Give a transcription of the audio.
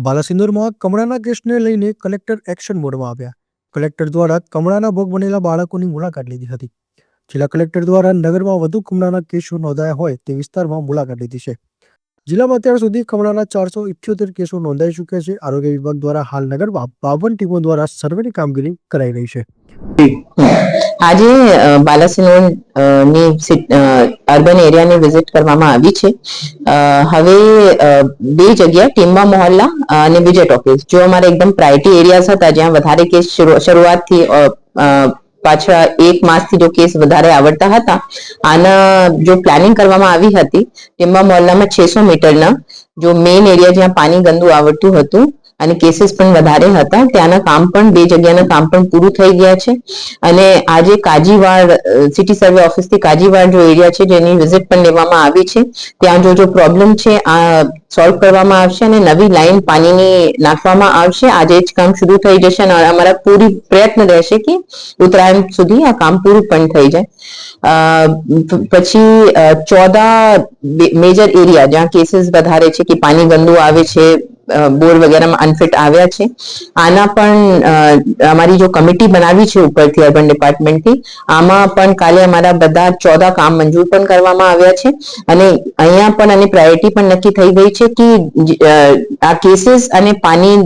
બાલાસિનોરમાં કમળાના કેસને લઈને collector action મોડમાં આવ્યા. કલેક્ટર દ્વારા કમળાના ભોગ બનેલા બાળકોની મુલાકાત લીધી હતી. જિલ્લા કલેક્ટર દ્વારા નગરમાં વધુ કમળાના કેસો નોંધાયા હોય તે વિસ્તારમાં મુલાકાત લીધી છે. જિલ્લામાં અત્યાર સુધી કમળાના 478 કેસો નોંધાઈ ચૂક્યા છે. આરોગ્ય વિભાગ દ્વારા હાલ નગરમાં 52 ટીમો દ્વારા સર્વેની કામગીરી કરાઈ રહી છે. આજે બાલાસિનોર ની અર્બન એરિયાની વિઝિટ કરવામાં આવી છે. હવે બે જગ્યા ટીમ્બા મોહલ્લા અને વિજય ટોકીઝ જો અમારા એકદમ પ્રાયોરિટી એરિયાઝ હતા જ્યાં વધારે કેસ શરૂઆતથી પાછળ એક માસથી જો કેસ વધારે આવડતા હતા, આના જો પ્લાનિંગ કરવામાં આવી હતી. ટીમ્બા મોહલ્લામાં 600 મીટરના જો મેઇન એરિયા જ્યાં પાણી ગંદુ આવડતું હતું અને કેસીસ પણ વધારે હતા, ત્યાંના કામ પણ બે જગ્યાના કામ પણ પૂરું થઈ ગયા છે. અને આજે કાજીવાડ સિટી સર્વે ઓફિસથી કાજીવાડ જો એરિયા છે જેની વિઝિટ પણ લેવામાં આવી છે, ત્યાં જો પ્રોબ્લેમ છે આ સોલ્વ કરવામાં આવશે અને નવી લાઈન પાણીની નાખવામાં આવશે. આજે જ કામ શરૂ થઈ જશે અને અમારા પૂરી પ્રયત્ન રહેશે કે ઉત્તરાયણ સુધી આ કામ પૂરું પણ થઈ જાય. પછી 14 મેજર એરિયા જ્યાં કેસીસ વધારે છે કે પાણી ગંદુ આવે છે, બોર વગેરેમાં અનફિટ આવ્યા છે, આના પણ અમારી જો કમિટી બનાવી છે ઉપરથી અર્બન ડિપાર્ટમેન્ટથી, આમાં પણ કાલે અમારા બધા 14 કામ મંજૂર પણ કરવામાં આવ્યા છે. અને અહીંયા પણ આની પ્રાયોરિટી પણ નક્કી થઈ ગઈ છે કે આ કેસીસ અને પાણી